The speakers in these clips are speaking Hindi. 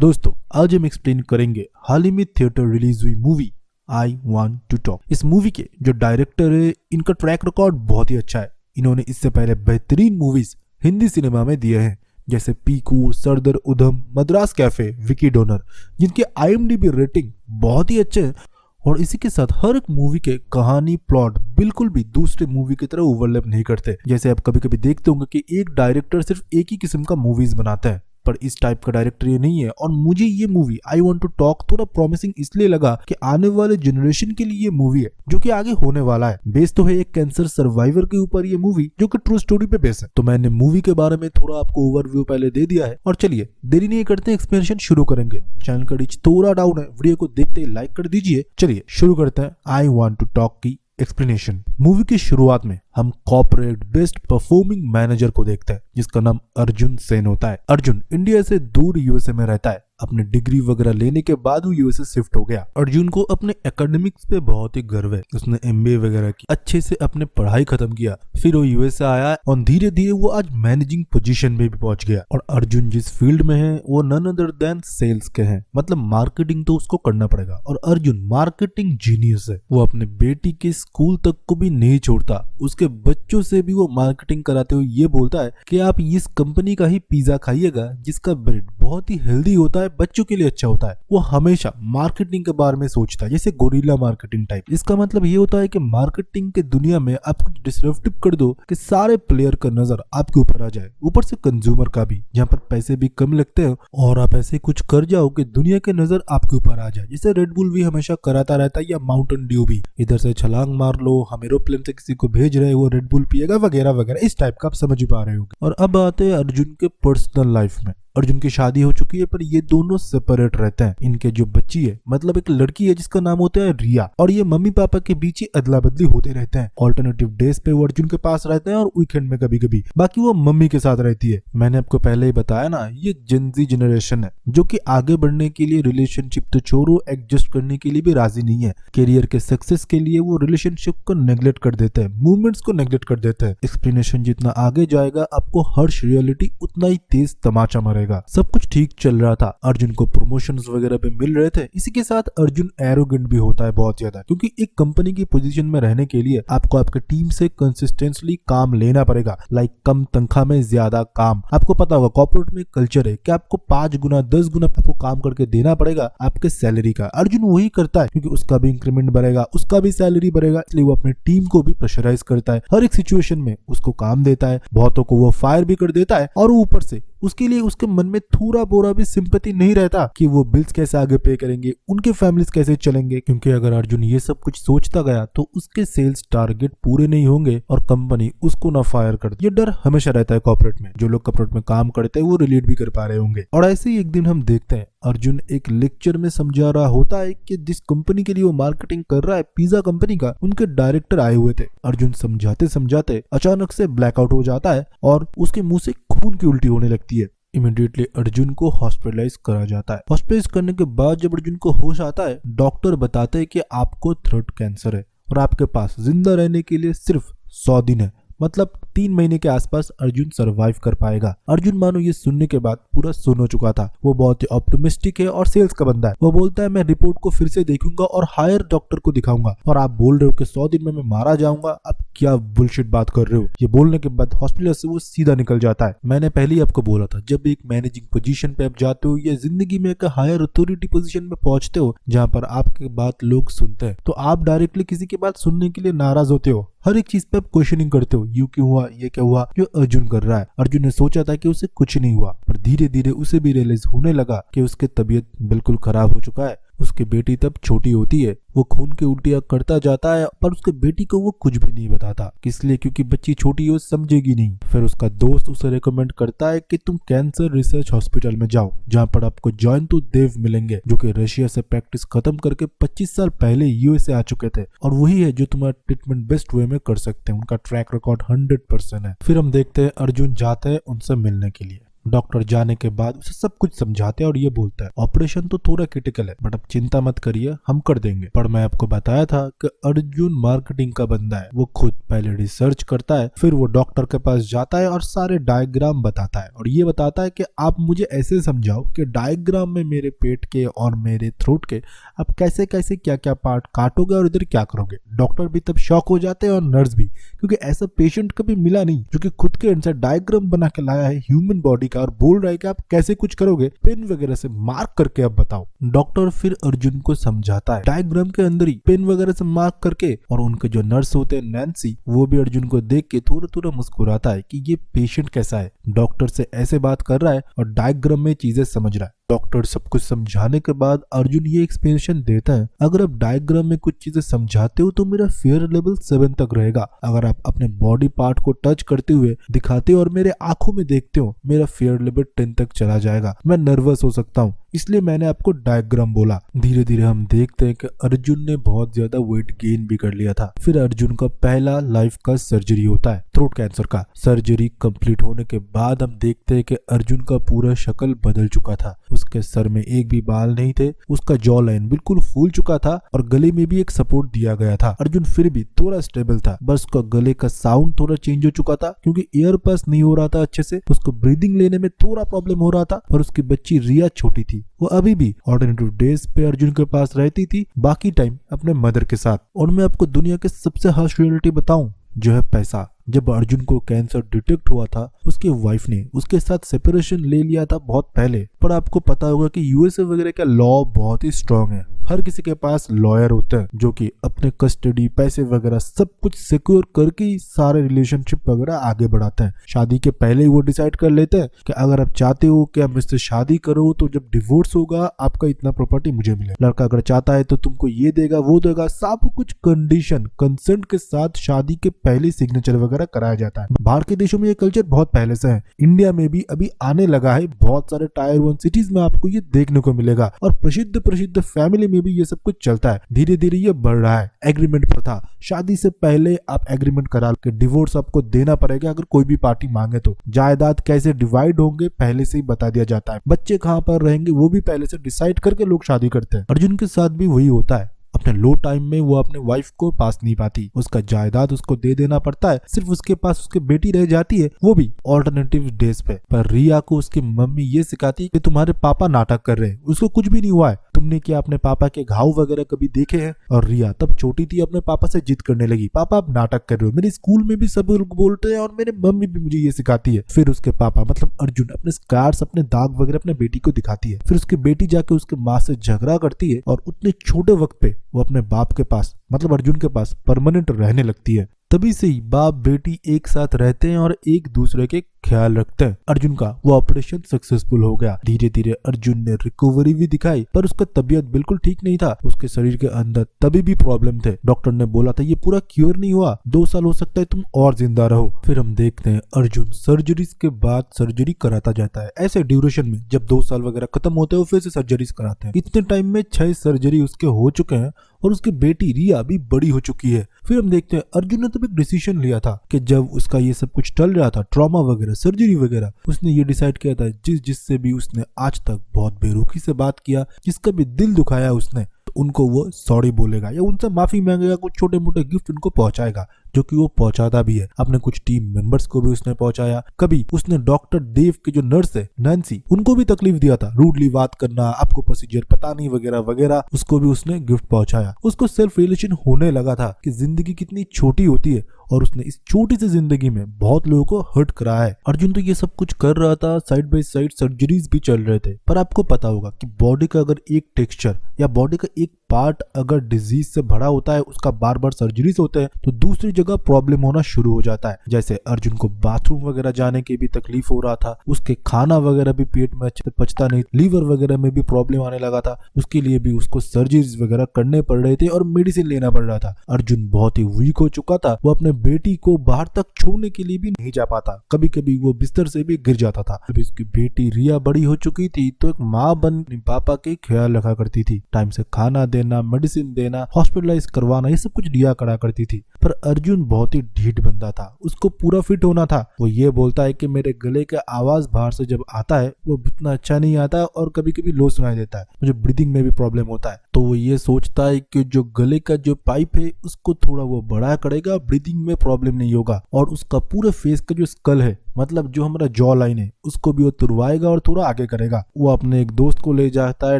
दोस्तों, आज हम एक्सप्लेन करेंगे हाल ही में थिएटर रिलीज हुई movie I want to talk. इस मूवी के जो डायरेक्टर है, इनका ट्रैक रिकॉर्ड बहुत ही अच्छा है। इन्होंने इससे पहले बेहतरीन मूवीज हिंदी सिनेमा में दिए हैं, जैसे पीकू, सरदर उधम, मद्रास कैफे, विकी डोनर, जिनके IMDb रेटिंग बहुत ही अच्छे हैं। और इसी के साथ हर एक मूवी के कहानी प्लॉट बिल्कुल भी दूसरे मूवी की तरह ओवरलैप नहीं करते। जैसे आप कभी कभी देखते होंगे कि एक डायरेक्टर सिर्फ एक ही किस्म का मूवीज बनाता है, पर इस टाइप का डायरेक्टर ये नहीं है। और मुझे ये movie I want to talk थोड़ा प्रॉमिसिंग इसलिए लगा कि आने वाले जनरेशन के लिए ये मूवी है जो कि आगे होने वाला है। बेस तो है एक कैंसर सर्वाइवर के ऊपर ये मूवी, जो कि ट्रू स्टोरी पे बेस है। तो मैंने मूवी के बारे में थोड़ा आपको ओवरव्यू पहले दे दिया है, और चलिए देरी नहीं करते एक्सप्लेनेशन शुरू करेंगे। चैनल का रीच थोड़ा डाउन है, वीडियो को देखते ही लाइक कर दीजिए। चलिए शुरू करते हैं आई वांट टू टॉक की एक्सप्लेनेशन। मूवी की शुरुआत में हम कॉर्पोरेट बेस्ट परफॉर्मिंग मैनेजर को देखते हैं, जिसका नाम अर्जुन सेन होता है। अर्जुन इंडिया से दूर USA में रहता है। अपने डिग्री वगैरह लेने के बाद वो USA शिफ्ट हो गया। अर्जुन को अपने एकेडमिक्स पे बहुत ही गर्व है। उसने MBA वगैरह की, अच्छे से अपने पढ़ाई खत्म किया, फिर वो USA आया और धीरे धीरे वो आज मैनेजिंग पोजीशन में भी पहुंच गया। और अर्जुन जिस फील्ड में है वो नन अदर देन सेल्स के हैं, मतलब मार्केटिंग तो उसको करना पड़ेगा। और अर्जुन मार्केटिंग जीनियस है। वो अपने बेटी के स्कूल तक को भी नहीं छोड़ता, उसके बच्चों से भी वो मार्केटिंग कराते हुए ये बोलता है कि आप इस कंपनी का ही पिज्जा खाइएगा, जिसका ब्रेड बहुत ही हेल्दी होता है, बच्चों के लिए अच्छा होता है। वो हमेशा मार्केटिंग के बारे में सोचता है, जैसे गोरिल्ला मार्केटिंग टाइप। इसका मतलब ये होता है कि मार्केटिंग के दुनिया में आप कुछ डिसरप्टिव कर दो कि सारे प्लेयर का नजर आपके ऊपर आ जाए, ऊपर से कंज्यूमर का भी, जहाँ पर पैसे भी कम लगते हैं और आप ऐसे कुछ कर जाओ कि दुनिया के नजर आपके ऊपर आ जाए। जैसे रेड बुल भी हमेशा कराता रहता है, या माउंटेन ड्यू भी। इधर से छलांग मार लो, हम एरोप्लेन से किसी को भेज रहे हैं, वो रेड बुल पिएगा वगैरह वगैरह। इस टाइप का आप समझ पा रहे होंगे। और अब आते हैं अर्जुन के पर्सनल लाइफ में। अर्जुन की शादी हो चुकी है, पर ये दोनों सेपरेट रहते हैं। इनके जो बच्ची है, मतलब एक लड़की है जिसका नाम होता है रिया, और ये मम्मी पापा के बीच ही अदला बदली होते रहते हैं। ऑल्टरनेटिव डेज पे वो अर्जुन के पास रहते हैं और वीकेंड में कभी कभी बाकी वो मम्मी के साथ रहती है। मैंने आपको पहले ही बताया ना, ये जेनजी जनरेशन है जो कि आगे बढ़ने के लिए रिलेशनशिप तो छोड़ो, एडजस्ट करने के लिए भी राजी नहीं है। करियर के सक्सेस के लिए वो रिलेशनशिप को नेग्लेक्ट कर देते हैं, मूवमेंट्स को नेग्लेक्ट कर देते हैं। एक्सप्लेनेशन जितना आगे जाएगा, आपको हर्ष रियलिटी उतना ही तेज तमाचा मारेगा। सब कुछ ठीक चल रहा था, अर्जुन को प्रमोशंस वगैरह पे मिल रहे थे। इसी के साथ अर्जुन एरोगेंट भी होता है बहुत ज्यादा, क्योंकि एक कंपनी की पोजीशन में रहने के लिए आपको आपके टीम से कंसिस्टेंटली काम लेना पड़ेगा। लाइक कम तनख्वाह में ज्यादा काम। आपको पता होगा कॉर्पोरेट में कल्चर है कि आपको 5 गुना 10 गुना आपको काम करके देना पड़ेगा आपके सैलरी का। अर्जुन वही करता है, क्योंकि उसका भी इंक्रीमेंट बढ़ेगा, उसका भी सैलरी बढ़ेगा, इसलिए वो अपनी टीम को भी प्रेशराइज करता है। हर एक सिचुएशन में उसको काम देता है, बहुतों को वो फायर भी कर देता है। और ऊपर से उसके लिए उसके मन में थोड़ा बोरा भी सिंपैथी नहीं रहता कि वो बिल्स कैसे आगे पे करेंगे, उनके फैमिलीज कैसे चलेंगे। क्योंकि अगर अर्जुन ये सब कुछ सोचता गया तो उसके सेल्स टारगेट पूरे नहीं होंगे और कंपनी उसको ना फायर कर दे। ये डर हमेशा रहता है कॉर्पोरेट में। जो लोग कॉर्पोरेट में काम करते हैं वो रिलेट भी कर पा रहे होंगे। और ऐसे ही एक दिन हम देखते हैं अर्जुन एक लेक्चर में समझा रहा होता है कि जिस कंपनी के लिए वो मार्केटिंग कर रहा है, पिज्जा कंपनी का, उनके डायरेक्टर आए हुए थे। अर्जुन समझाते समझाते अचानक से ब्लैकआउट हो जाता है और उसके मुंह से खून की उल्टी होने लगती है। इमीडिएटली अर्जुन को हॉस्पिटलाइज करा जाता है। हॉस्पिटलाइज करने के बाद जब अर्जुन को होश आता है, डॉक्टर बताते हैं कि आपको थ्रोट कैंसर है और आपके पास जिंदा रहने के लिए सिर्फ 100 दिन है, मतलब 3 महीने के आसपास अर्जुन सरवाइव कर पाएगा। अर्जुन मानो ये सुनने के बाद पूरा सुन हो चुका था। वो बहुत ही ऑप्टिमिस्टिक है और सेल्स का बंदा है। वो बोलता है मैं रिपोर्ट को फिर से देखूंगा और हायर डॉक्टर को दिखाऊंगा। और आप बोल रहे हो कि 100 दिन में मैं मारा जाऊंगा, आप क्या बुलशिट बात कर रहे हो। ये बोलने के बाद हॉस्पिटल से वो सीधा निकल जाता है। मैंने पहले ही आपको बोला था, जब एक मैनेजिंग पोजीशन पे आप जाते हो या जिंदगी में एक हायर अथॉरिटी पोजीशन में पहुंचते हो, जहां पर आपकी बात लोग सुनते हैं, तो आप डायरेक्टली किसी की बात सुनने के लिए नाराज होते हो। हर एक चीज पे आप क्वेश्चनिंग करते हो, यू क्यों हुआ, ये क्या हुआ, जो अर्जुन कर रहा है। अर्जुन ने सोचा था कि उसे कुछ नहीं हुआ, पर धीरे धीरे उसे भी रियलाइज होने लगा कि उसकी तबीयत बिल्कुल खराब हो चुका है। उसकी बेटी तब छोटी होती है, वो खून की उल्टियां करता जाता है, पर उसके बेटी को वो कुछ भी नहीं बताता। इसलिए क्योंकि बच्ची छोटी है, वो समझेगी नहीं। फिर उसका दोस्त उसे रेकमेंड करता है कि तुम कैंसर रिसर्च हॉस्पिटल में जाओ, जहाँ पर आपको जॉयंतु देव मिलेंगे, जो कि रशिया से प्रैक्टिस खत्म करके 25 साल पहले USA आ चुके थे, और वही है जो तुम्हारा ट्रीटमेंट बेस्ट वे में कर सकते हैं। उनका ट्रैक रिकॉर्ड 100% है। फिर हम देखते हैं अर्जुन जाते हैं उनसे मिलने के लिए। डॉक्टर जाने के बाद उसे सब कुछ समझाते हैं और ये बोलता है ऑपरेशन तो थोड़ा क्रिटिकल है बट अब चिंता मत करिए, हम कर देंगे। पर मैं आपको बताया था कि अर्जुन मार्केटिंग का बंदा है, वो खुद पहले रिसर्च करता है, फिर वो डॉक्टर के पास जाता है और सारे डायग्राम बताता है और ये बताता है कि आप मुझे ऐसे समझाओ कि डायग्राम में मेरे पेट के और मेरे थ्रोट के आप कैसे कैसे क्या क्या पार्ट काटोगे और इधर क्या करोगे। डॉक्टर भी तब शॉक हो जाते हैं और नर्स भी, क्योंकि ऐसा पेशेंट कभी मिला नहीं जो कि खुद के अनुसार डायग्राम बना के लाया है ह्यूमन बॉडी का और बोल रहा है कि आप कैसे कुछ करोगे, पेन वगैरह से मार्क करके अब बताओ। डॉक्टर फिर अर्जुन को समझाता है डायग्राम के अंदर ही पेन वगैरह से मार्क करके, और उनके जो नर्स होते हैं नैन्सी, वो भी अर्जुन को देख के थोड़ा थोड़ा मुस्कुराता है कि ये पेशेंट कैसा है, डॉक्टर से ऐसे बात कर रहा है और डायग्राम में चीजें समझ रहा है। डॉक्टर सब कुछ समझाने के बाद अर्जुन ये एक्सप्लेनेशन देता है, अगर आप डायग्राम में कुछ चीजें समझाते हो तो मेरा फेयर लेवल 7 तक रहेगा, अगर आप अपने बॉडी पार्ट को टच करते हुए दिखाते हो और मेरे आंखों में देखते हो मेरा फेयर लेवल 10 तक चला जाएगा, मैं नर्वस हो सकता हूँ, इसलिए मैंने आपको डायग्राम बोला। धीरे धीरे हम देखते हैं कि अर्जुन ने बहुत ज्यादा वेट गेन भी कर लिया था। फिर अर्जुन का पहला लाइफ का सर्जरी होता है, थ्रोट कैंसर का। सर्जरी कंप्लीट होने के बाद हम देखते हैं कि अर्जुन का पूरा शक्ल बदल चुका था, उसके सर में एक भी बाल नहीं थे, उसका जॉ लाइन बिल्कुल फूल चुका था और गले में भी एक सपोर्ट दिया गया था। अर्जुन फिर भी थोड़ा स्टेबल था, बस उसका गले का साउंड थोड़ा चेंज हो चुका था क्योंकि एयर पास नहीं हो रहा था अच्छे से, उसको ब्रीदिंग लेने में थोड़ा प्रॉब्लम हो रहा था। और उसकी बच्ची रिया छोटी थी, वो अभी भी ऑल्टरनेटिव डेज पे अर्जुन के पास रहती थी, बाकी टाइम अपने मदर के साथ। और मैं आपको दुनिया के सबसे हार्श रियलिटी बताऊं, जो है पैसा। जब अर्जुन को कैंसर डिटेक्ट हुआ था, उसकी वाइफ ने उसके साथ सेपरेशन ले लिया था बहुत पहले। पर आपको पता होगा कि यूएसए वगैरह का लॉ बहुत ही स्ट्रांग है, हर किसी के पास लॉयर होते हैं जो कि अपने कस्टडी पैसे वगैरह सब कुछ सिक्योर करके ही सारे रिलेशनशिप वगैरह आगे बढ़ाते हैं। शादी के पहले ही वो डिसाइड कर लेते हैं कि अगर आप चाहते हो कि आप मुझसे शादी करो तो जब डिवोर्स होगा आपका इतना प्रॉपर्टी मुझे मिले, लड़का अगर चाहता है तो तुमको ये देगा वो देगा, सब कुछ कंडीशन कंसेंट के साथ शादी के पहले सिग्नेचर वगैरह कराया जाता है। बाहर के देशों में ये कल्चर बहुत पहले से है, इंडिया में भी अभी आने लगा है, बहुत सारे टायर 1 सिटीज में आपको ये देखने को मिलेगा और प्रसिद्ध फैमिली में भी ये सब कुछ चलता है। धीरे धीरे ये बढ़ रहा है। एग्रीमेंट प्रथा, शादी से पहले आप एग्रीमेंट करा के डिवोर्स आपको देना पड़ेगा अगर कोई भी पार्टी मांगे तो। जायदाद कैसे डिवाइड होंगे पहले से ही बता दिया जाता है, बच्चे कहाँ पर रहेंगे वो भी पहले से डिसाइड करके लोग शादी करते हैं। अर्जुन के साथ भी वही होता है, अपने लो टाइम में वो अपने वाइफ को पास नहीं पाती, उसका जायदाद उसको दे देना पड़ता है, सिर्फ उसके पास उसकी बेटी रह जाती है, वो भी ऑल्टरनेटिव डेज पे। पर रिया को उसकी मम्मी ये सिखाती है कि तुम्हारे पापा नाटक कर रहे हैं, उसको कुछ भी नहीं हुआ है, तुमने क्या अपने पापा के घाव वगैरह कभी देखे हैं। और रिया तब छोटी थी, अपने पापा से जिद करने लगी, पापा आप नाटक कर रहे हो, मेरे स्कूल में भी सब लोग बोलते हैं और मेरे मम्मी भी मुझे ये सिखाती है। फिर उसके पापा मतलब अर्जुन अपने स्कार्स अपने दाग वगैरह अपने बेटी को दिखाती है, फिर उसकी बेटी जाके उसके माँ से झगड़ा करती है और उतने छोटे वक्त पे वो अपने बाप के पास मतलब अर्जुन के पास परमानेंट रहने लगती है। तभी से ही बाप बेटी एक साथ रहते हैं और एक दूसरे के ख्याल रखते हैं। अर्जुन का वो ऑपरेशन सक्सेसफुल हो गया। धीरे धीरे अर्जुन ने रिकवरी भी दिखाई, पर उसका तबीयत बिल्कुल ठीक नहीं था, उसके शरीर के अंदर तभी भी प्रॉब्लम थे। डॉक्टर ने बोला था ये पूरा क्योर नहीं हुआ, 2 साल हो सकता है तुम और जिंदा रहो। फिर हम देखते हैं अर्जुन सर्जरीज के बाद सर्जरी कराता जाता है। ऐसे ड्यूरेशन में जब 2 साल वगैरह खत्म होते हैं फिर से सर्जरीज कराते हैं। इतने टाइम में 6 सर्जरी उसके हो चुके हैं और उसकी बेटी रिया भी बड़ी हो चुकी है। फिर हम देखते हैं अर्जुन ने तब एक डिसीजन लिया था कि जब उसका ये सब कुछ टल रहा था, ट्रॉमा वगैरह सर्जरी वगैरह, उसने ये डिसाइड किया था जिससे भी उसने आज तक बहुत बेरुखी से बात किया, जिसका भी दिल दुखाया उसने, तो उनको वो सॉरी बोलेगा या उनसे माफी मांगेगा, कुछ छोटे मोटे गिफ्ट उनको पहुंचाएगा, जो कि वो पहुंचाता भी है। अपने कुछ टीम मेंबर्स को भी उसने पहुंचाया। कभी उसने डॉक्टर देव के जो नर्स है नैन्सी, उनको भी तकलीफ दिया था, रूडली बात करना, आपको प्रोसीजर पता नहीं वगैरह वगैरह, उसको भी उसने गिफ्ट पहुंचाया। उसको सेल्फ रियलाइजेशन होने लगा था कि जिंदगी कितनी छोटी होती है और उसने इस छोटी सी जिंदगी में बहुत लोगों को हर्ट करा है। अर्जुन तो ये सब कुछ कर रहा था, साइड बाय साइड सर्जरीज भी चल रहे थे। पर आपको पता होगा कि बॉडी का अगर एक टेक्सचर या बॉडी का एक पार्ट अगर डिजीज से भरा होता है, उसका बार बार सर्जरीज होते हैं, तो दूसरी जगह प्रॉब्लम होना शुरू हो जाता है। जैसे अर्जुन को बाथरूम वगैरह जाने की भी तकलीफ हो रहा था, उसके खाना वगैरह भी पेट में अच्छे से पचता नहीं, लीवर वगैरह में भी प्रॉब्लम आने लगा था, उसके लिए भी उसको सर्जरीज वगैरह करने पड़ रहे थे और मेडिसिन लेना पड़ रहा था। अर्जुन बहुत ही वीक हो चुका था, वो अपने बेटी को बाहर तक छोड़ने के लिए भी नहीं जा पाता, कभी कभी वो बिस्तर से भी गिर जाता था। अभी उसकी बेटी रिया बड़ी हो चुकी थी तो एक माँ बन पापा के ख्याल रखा करती थी, टाइम से खाना देना, मेडिसिन देना, हॉस्पिटलाइज करवाना, ये सब कुछ दिया करा करती थी। पर अर्जुन बहुत ही ढीठ बंदा था, उसको पूरा फिट होना था। वो ये बोलता है कि मेरे गले का आवाज बाहर से जब आता है वो उतना अच्छा नहीं आता और कभी कभी लो सुनाई देता है, मुझे ब्रीदिंग में भी प्रॉब्लम होता है। तो वो ये सोचता है कि जो गले का जो पाइप है उसको थोड़ा वो बड़ा करेगा, ब्रीदिंग में प्रॉब्लम नहीं होगा, और उसका पूरे फेस का जो स्कल है, मतलब जो हमारा जॉ लाइन है, उसको भी वो तुरवाएगा और थोड़ा आगे करेगा। वो अपने एक दोस्त को ले जाता है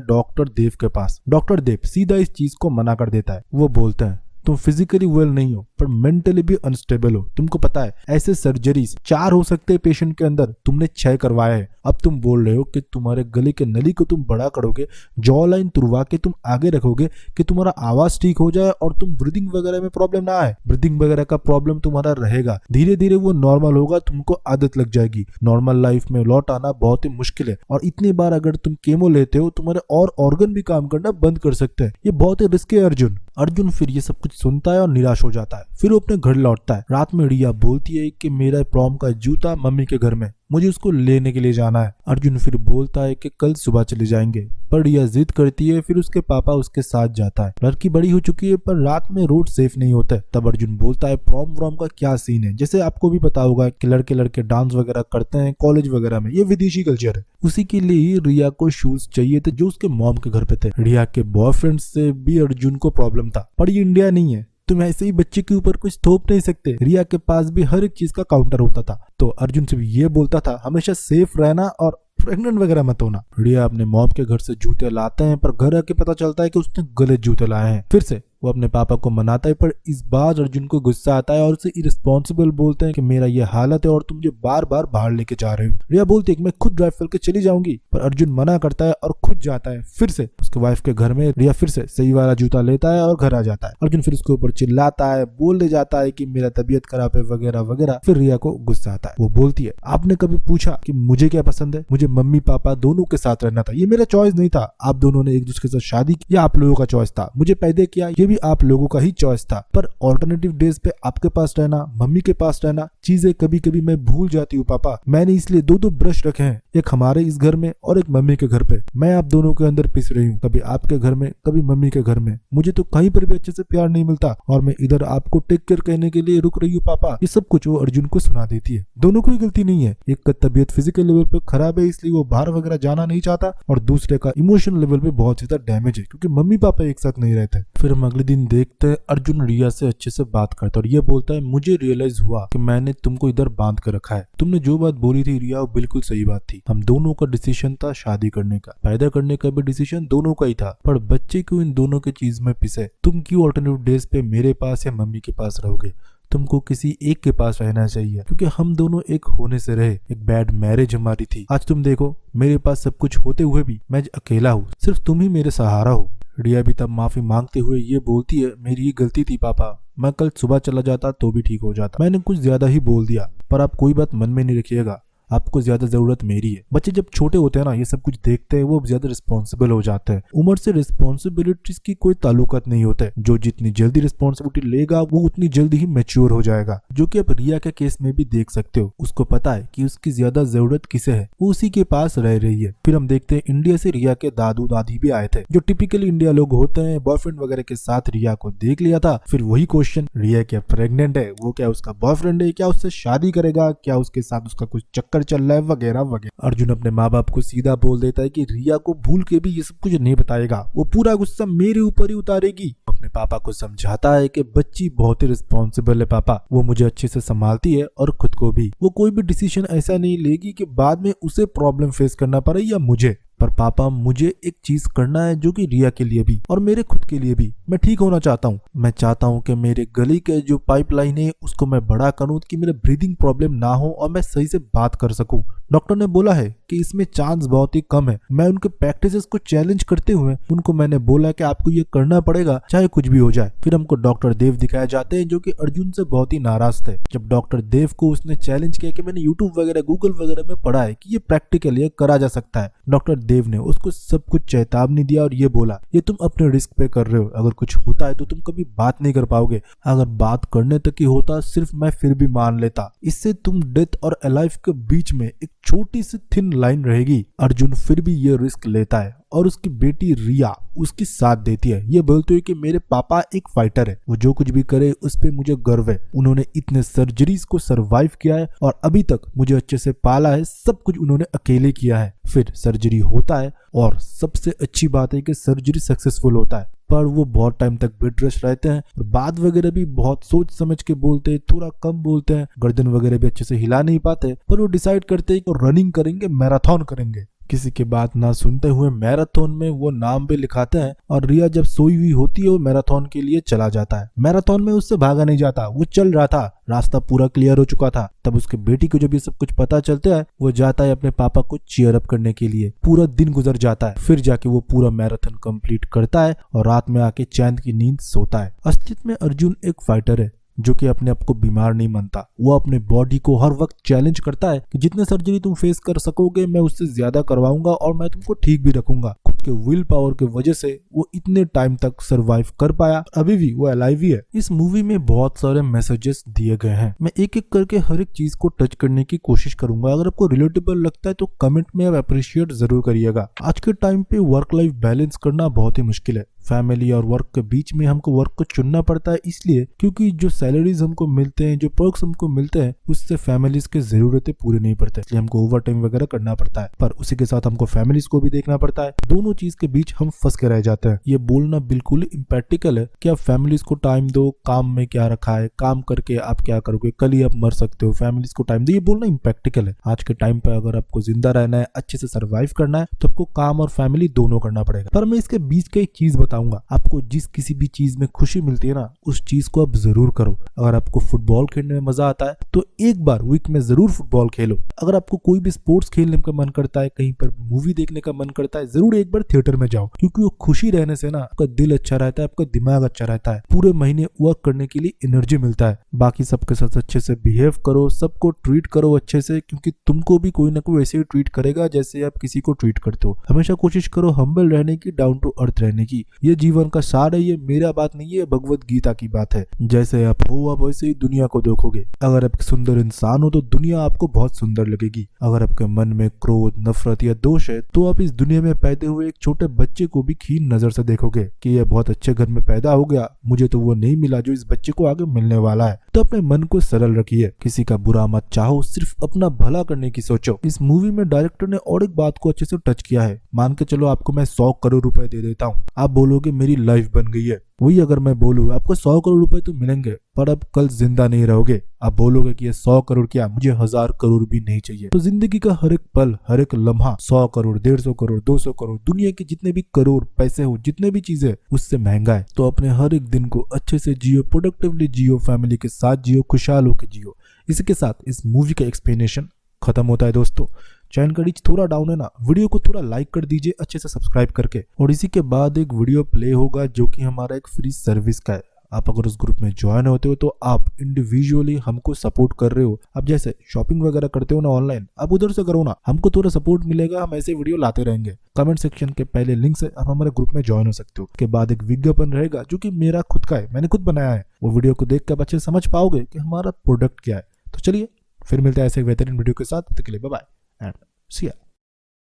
डॉक्टर देव के पास। डॉक्टर देव सीधा इस चीज को मना कर देता है। वो बोलता है तुम फिजिकली वेल नहीं हो पर मेंटली भी अनस्टेबल हो। तुमको पता है ऐसे सर्जरीज 4 हो सकते हैं पेशेंट के अंदर, तुमने 6 करवाए हैं। अब तुम बोल रहे हो कि तुम्हारे गले के नली को तुम बड़ा करोगे, जॉ लाइन तुरवा के तुम आगे रखोगे कि तुम्हारा आवाज ठीक हो जाए और तुम ब्रीदिंग वगैरह में प्रॉब्लम ना आए। ब्रीदिंग वगैरह का प्रॉब्लम तुम्हारा रहेगा, धीरे धीरे वो नॉर्मल होगा, तुमको आदत लग जाएगी। नॉर्मल लाइफ में लौट आना बहुत ही मुश्किल है, और इतनी बार अगर तुम केमो लेते हो तुम्हारे और ऑर्गन भी काम करना बंद कर सकते हैं। ये बहुत ही रिस्की है अर्जुन। अर्जुन फिर ये सब कुछ सुनता है और निराश हो जाता है। फिर वो अपने घर लौटता है। रात में रिया बोलती है कि मेरा प्रॉम का जूता मम्मी के घर में, मुझे उसको लेने के लिए जाना है। अर्जुन फिर बोलता है कि कल सुबह चले जाएंगे, पर रिया जिद करती है। फिर उसके पापा उसके साथ जाता है। लड़की बड़ी हो चुकी है पर रात में रोड सेफ नहीं होता है। तब अर्जुन बोलता है प्रॉम व्रॉम का क्या सीन है। जैसे आपको भी पता होगा कि लड़के लड़के डांस वगैरह करते हैं कॉलेज वगैरह में, ये विदेशी कल्चर है। उसी के लिए रिया को शूज चाहिए थे जो उसके मॉम के घर पे थे। रिया के बॉयफ्रेंड से भी अर्जुन को प्रॉब्लम था, पर ये इंडिया नहीं है, तुम ऐसे ही बच्चे के ऊपर कुछ थोप नहीं सकते। रिया के पास भी हर एक चीज का काउंटर होता था। तो अर्जुन से भी ये बोलता था हमेशा सेफ रहना और प्रेग्नेंट वगैरह मत होना। रिया अपने मॉम के घर से जूते लाते हैं, पर घर आके पता चलता है कि उसने गलत जूते लाए हैं। फिर से वो अपने पापा को मनाता है, पर इस बार अर्जुन को गुस्सा आता है और उसे इरिस्पॉन्सिबल बोलते हैं कि मेरा ये हालत है और तुम मुझे बार बार बाहर लेके जा रहे हो। रिया बोलती है कि मैं खुद ड्राइव करके चली जाऊंगी, पर अर्जुन मना करता है और खुद जाता है। फिर से उसके वाइफ के घर में रिया फिर से सही वाला जूता लेता है और घर आ जाता है। अर्जुन फिर उसके ऊपर चिल्लाता है, बोलने जाता है कि मेरा तबीयत खराब है वगैरह वगैरह। फिर रिया को गुस्सा आता है। वो बोलती है आपने कभी पूछा कि मुझे क्या पसंद है? मुझे मम्मी पापा दोनों के साथ रहना था, ये मेरा चॉइस नहीं था। आप दोनों ने एक दूसरे के साथ शादी की, आप लोगों का चॉइस था। मुझे पैदा किया, ये भी आप लोगों का चॉइस था। पर ऑल्टरनेटिव डेज पे आपके पास रहना, मम्मी के पास रहना, चीजें कभी कभी मैं भूल जाती हूँ पापा। मैंने इसलिए 2 ब्रश रखे हैं, एक हमारे इस घर में और एक मम्मी के घर पे। मैं आप दोनों के अंदर पिस रही हूँ, कभी आपके घर में कभी मम्मी के घर में। मुझे तो कहीं पर भी अच्छे से प्यार नहीं मिलता और मैं इधर आपको टेक केयर कहने के लिए रुक रही हूँ पापा। ये सब कुछ वो अर्जुन को सुना देती है। दोनों की गलती नहीं है, एक का तबीयत फिजिकल लेवल पे खराब है इसलिए वो बाहर वगैरह जाना नहीं चाहता, और दूसरे का इमोशनल लेवल पे बहुत ज्यादा डैमेज है क्योंकि मम्मी पापा एक साथ नहीं रहते। फिर हम अगले दिन देखते हैं अर्जुन रिया से अच्छे से बात करता है और ये बोलता है मुझे रियलाइज हुआ कि मैंने तुमको इधर बांध कर रखा है। तुमने जो बात बोली थी रिया वो बिल्कुल सही बात थी। हम दोनों का डिसीजन था शादी करने का, पैदा करने का भी डिसीजन दोनों का ही था, पर बच्चे क्यों इन दोनों के चीज में पिसे? तुम क्यों अल्टरनेटिव डेज पे मेरे पास या मम्मी के पास रहोगे? तुमको किसी एक के पास रहना चाहिए क्योंकि हम दोनों एक होने से रहे। एक बैड मैरिज हमारी थी। आज तुम देखो मेरे पास सब कुछ होते हुए भी मैं अकेला हूँ, सिर्फ तुम ही मेरे सहारा हो। रिया भी तब माफी मांगते हुए ये बोलती है मेरी ही गलती थी पापा, मैं कल सुबह चला जाता तो भी ठीक हो जाता। मैंने कुछ ज्यादा ही बोल दिया, पर आप कोई बात मन में नहीं रखिएगा, आपको ज्यादा जरूरत मेरी है। बच्चे जब छोटे होते हैं ना, ये सब कुछ देखते हैं, वो ज्यादा रिस्पॉन्सिबल हो जाते हैं। उम्र से रिस्पॉन्सिबिलिटीज की कोई ताल्लुकात नहीं होता है। जो जितनी जल्दी रिस्पॉन्सिबिलिटी लेगा वो उतनी जल्दी ही मैच्योर हो जाएगा, जो कि आप रिया के केस में भी देख सकते हो। उसको पता है कि उसकी ज्यादा जरूरत किसे है, वो उसी के पास रह रही है। फिर हम देखते हैं इंडिया से रिया के दादू दादी भी आए थे, जो टिपिकली इंडिया लोग होते हैं। बॉयफ्रेंड वगैरह के साथ रिया को देख लिया था। फिर वही क्वेश्चन, रिया क्या प्रेग्नेंट है? वो क्या उसका बॉयफ्रेंड है? क्या उससे शादी करेगा? क्या उसके साथ उसका कुछ चक्कर चल रहा है वगैरह वगैरह। अर्जुन अपने माँ बाप को सीधा बोल देता है कि रिया को भूल के भी ये सब कुछ नहीं बताएगा, वो पूरा गुस्सा मेरे ऊपर ही उतारेगी। अपने पापा को समझाता है कि बच्ची बहुत ही रिस्पॉन्सिबल है पापा, वो मुझे अच्छे से संभालती है और खुद को भी। वो कोई भी डिसीजन ऐसा नहीं लेगी कि बाद में उसे प्रॉब्लम फेस करना पड़े या मुझे। पर पापा मुझे एक चीज करना है जो कि रिया के लिए भी और मेरे खुद के लिए भी। मैं ठीक होना चाहता हूँ। मैं चाहता हूँ कि मेरे गले के जो पाइपलाइन है उसको मैं बड़ा करूँ कि मेरे ब्रीदिंग प्रॉब्लम ना हो और मैं सही से बात कर सकूं। डॉक्टर ने बोला है कि इसमें चांस बहुत ही कम है। मैं उनके प्रैक्टिसेस को चैलेंज करते हुए उनको मैंने बोला कि आपको ये करना पड़ेगा चाहे कुछ भी हो जाए। फिर हमको डॉक्टर देव दिखाए जाते हैं जो कि अर्जुन से बहुत ही नाराज थे। जब डॉक्टर देव को उसने चैलेंज किया कि मैंने यूट्यूब वगैरह गूगल वगैरह में पढ़ा है कि ये प्रैक्टिकल ये करा जा सकता है, डॉक्टर देव ने उसको सब कुछ चेतावनी दिया और ये बोला ये तुम अपने रिस्क पे कर रहे हो, अगर कुछ होता है तो तुम कभी बात नहीं कर पाओगे। अगर बात करने तक ही होता सिर्फ मैं फिर भी मान लेता। इससे तुम डेथ और अलाइव के बीच में एक छोटी सी थिन लाइन रहेगी। अर्जुन फिर भी ये रिस्क लेता है और उसकी बेटी रिया उसकी साथ देती है। ये बोलते हुए कि मेरे पापा एक फाइटर है, वो जो कुछ भी करे उस पे मुझे गर्व है, उन्होंने इतने सर्जरीज को सरवाइव किया है और अभी तक मुझे अच्छे से पाला है, सब कुछ उन्होंने अकेले किया है। फिर सर्जरी होता है और सबसे अच्छी बात है कि सर्जरी सक्सेसफुल होता है, पर वो बहुत टाइम तक बेड रेस्ट रहते हैं और बात वगैरह भी बहुत सोच समझ के बोलते हैं, थोड़ा कम बोलते हैं, गर्दन वगैरह भी अच्छे से हिला नहीं पाते, पर वो डिसाइड करते हैं कि रनिंग करेंगे, मैराथन करेंगे। किसी की बात ना सुनते हुए मैराथन में वो नाम भी लिखाते हैं और रिया जब सोई हुई होती है वो मैराथन के लिए चला जाता है। मैराथन में उससे भागा नहीं जाता, वो चल रहा था, रास्ता पूरा क्लियर हो चुका था। तब उसके बेटी को जब ये सब कुछ पता चलता है वो जाता है अपने पापा को चीयर अप करने के लिए। पूरा दिन गुजर जाता है, फिर जाके वो पूरा मैराथन कंप्लीट करता है और रात में आके चैन की नींद सोता है। असलियत में अर्जुन एक फाइटर है जो कि अपने आप को बीमार नहीं मानता। वो अपने बॉडी को हर वक्त चैलेंज करता है कि जितने सर्जरी तुम फेस कर सकोगे मैं उससे ज्यादा करवाऊंगा और मैं तुमको ठीक भी रखूंगा। खुद के विल पावर की वजह से वो इतने टाइम तक सरवाइव कर पाया, अभी भी वो अलाइव ही है। इस मूवी में बहुत सारे मैसेजेस दिए गए हैं, मैं एक एक करके हर एक चीज को टच करने की कोशिश करूंगा। अगर आपको रिलेटेबल लगता है तो कमेंट में आप अप्रिशिएट जरूर करिएगा। आज के टाइम पे वर्क लाइफ बैलेंस करना बहुत ही मुश्किल है। फैमिली और वर्क के बीच में हमको वर्क को चुनना पड़ता है, इसलिए क्योंकि जो सैलरीज हमको मिलते हैं, जो पर्क्स हमको मिलते हैं, उससे फैमिलीज के जरूरतें पूरी नहीं पड़ते, इसलिए हमको ओवर टाइम वगैरह करना पड़ता है। पर उसी के साथ हमको फैमिलीज को भी देखना पड़ता है। दोनों चीज के बीच हम फंस के रह जाते हैं। ये बोलना बिल्कुल इम्प्रैक्टिकल है कि आप फैमिलीज को टाइम दो, काम में क्या रखा है, काम करके आप क्या करोगे, कल ही आप मर सकते हो, फैमिलीज को टाइम दो, ये बोलना इम्प्रैक्टिकल है। आज के टाइम पे अगर आपको जिंदा रहना है, अच्छे से सर्वाइव करना है, तो आपको काम और फैमिली दोनों करना पड़ेगा। पर मैं इसके बीच का एक चीज बताऊंगा, आपको जिस किसी भी चीज में खुशी मिलती है ना, उस चीज को आप जरूर करो। अगर आपको फुटबॉल खेलने में मजा आता है तो एक बार वीक में जरूर फुटबॉल खेलो। अगर आपको कोई भी स्पोर्ट्स खेलने का मन करता है, कहीं पर मूवी देखने का मन करता है, जरूर एक बार थिएटर में जाओ, क्योंकि वो खुशी रहने से ना आपका दिल अच्छा रहता है, आपका दिमाग अच्छा रहता है, पूरे महीने वर्क करने के लिए एनर्जी मिलता है। बाकी सबके साथ अच्छे से बिहेव करो, सबको ट्रीट करो अच्छे से, क्योंकि तुमको भी कोई ना कोई ऐसे ही ट्रीट करेगा जैसे आप किसी को ट्रीट करते हो। हमेशा कोशिश करो हम्बल रहने की, डाउन टू अर्थ रहने की। ये जीवन का सार है, ये मेरा बात नहीं है, भगवत गीता की बात है। जैसे आप हो आप वैसे ही दुनिया को देखोगे। अगर आप सुंदर इंसान हो तो दुनिया आपको बहुत सुंदर लगेगी। अगर आपके मन में क्रोध, नफरत या दोष है तो आप इस दुनिया में पैदा हुए एक छोटे बच्चे को भी खीन नजर से देखोगे कि यह बहुत अच्छे घर में पैदा हो गया, मुझे तो वो नहीं मिला जो इस बच्चे को आगे मिलने वाला है। तो अपने मन को सरल रखिए, किसी का बुरा मत चाहो, सिर्फ अपना भला करने की सोचो। इस मूवी में डायरेक्टर ने और एक बात को अच्छे से टच किया है। मान के चलो आपको मैं 100 करोड़ रुपए दे देता हूँ, आप बोलोगे मेरी लाइफ बन गई है। वही अगर मैं बोलूँ आपको 100 करोड़ रुपए तो मिलेंगे, पर अब कल जिंदा नहीं रहोगे। आप बोलोगे कि ये 100 करोड़ क्या, मुझे 1000 करोड़ भी नहीं चाहिए। तो जिंदगी का हर एक पल, हर एक लम्हा 100 करोड़, 150 करोड़, 200 करोड़, दुनिया के जितने भी करोड़ पैसे हो, जितने भी चीजें, उससे महंगा है। तो अपने हर एक दिन को अच्छे से जियो, प्रोडक्टिवली जियो, फैमिली के साथ जियो, खुशहाल होकर जियो। इसी के साथ इस मूवी का एक्सप्लेनेशन खत्म होता है दोस्तों। चैनल का रीच थोड़ा डाउन है ना, वीडियो को थोड़ा लाइक कर दीजिए अच्छे से सब्सक्राइब करके। और इसी के बाद एक वीडियो प्ले होगा जो कि हमारा एक फ्री सर्विस का है। आप अगर उस ग्रुप में ज्वाइन होते हो तो आप इंडिविजुअली हमको सपोर्ट कर रहे हो। आप जैसे शॉपिंग वगैरह करते हो ना ऑनलाइन, आप उधर से करो ना, हमको थोड़ा सपोर्ट मिलेगा, हम ऐसे वीडियो लाते रहेंगे। कमेंट सेक्शन के पहले लिंक से आप हमारे ग्रुप में ज्वाइन हो सकते हो। के बाद एक विज्ञापन रहेगा जो कि मेरा खुद का है, मैंने खुद बनाया है। वो वीडियो को देख कर आप अच्छे से समझ पाओगे कि हमारा प्रोडक्ट क्या है। तो चलिए फिर मिलते हैं ऐसे बेहतरीन वीडियो के साथ। तब तक के लिए बाय बाय एंड सी या।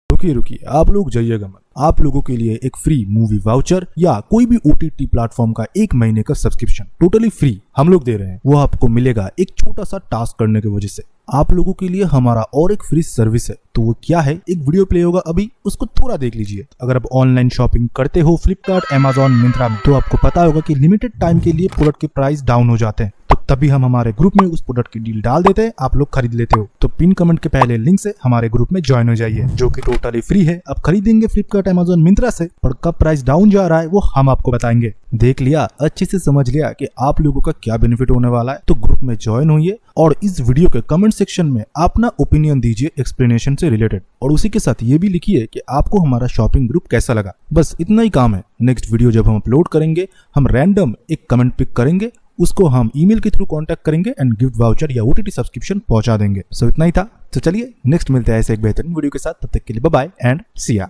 रुकिए, आप लोग जाइएगा मत। आप लोगों के लिए एक फ्री मूवी वाउचर या कोई भी OTT प्लेटफॉर्म का 1 महीने का सब्सक्रिप्शन टोटली फ्री हम लोग दे रहे हैं। वो आपको मिलेगा एक छोटा सा टास्क करने की वजह से। आप लोगों के लिए हमारा और एक फ्री सर्विस है। तो वो क्या है, एक वीडियो प्ले होगा अभी, उसको थोड़ा देख लीजिए। अगर आप ऑनलाइन शॉपिंग करते हो फ्लिपकार्ट, अमेजॉन, मिंत्रा में, तो आपको पता होगा कि लिमिटेड टाइम के लिए प्रोडक्ट के प्राइस डाउन हो जाते हैं। तो तभी हम हमारे ग्रुप में उस प्रोडक्ट की डील डाल देते हैं, आप लोग खरीद लेते हो। तो पिन कमेंट के पहले लिंक से हमारे ग्रुप में ज्वाइन हो जाइए, जो कि टोटली फ्री है। आप खरीदेंगे फ्लिपकार्ट, अमेजॉन, मिंत्रा से, और कब प्राइस डाउन जा रहा है वो हम आपको बताएंगे। देख लिया, अच्छे से समझ लिया कि आप लोगों का क्या बेनिफिट होने वाला है। तो ग्रुप में ज्वाइन होइए और इस वीडियो के कमेंट सेक्शन में अपना ओपिनियन दीजिए एक्सप्लेनेशन से रिलेटेड, और उसी के साथ ये भी लिखिए कि आपको हमारा शॉपिंग ग्रुप कैसा लगा। बस इतना ही काम है। नेक्स्ट वीडियो जब हम अपलोड करेंगे, हम रैंडम एक कमेंट पिक करेंगे, उसको हम ईमेल के थ्रू कांटेक्ट करेंगे एंड गिफ्ट वाउचर या OTT सब्सक्रिप्शन पहुंचा देंगे। सो इतना ही था। तो चलिए नेक्स्ट मिलते हैं ऐसे एक बेहतरीन वीडियो के साथ। तब तक के लिए बाय बाय एंड सी या।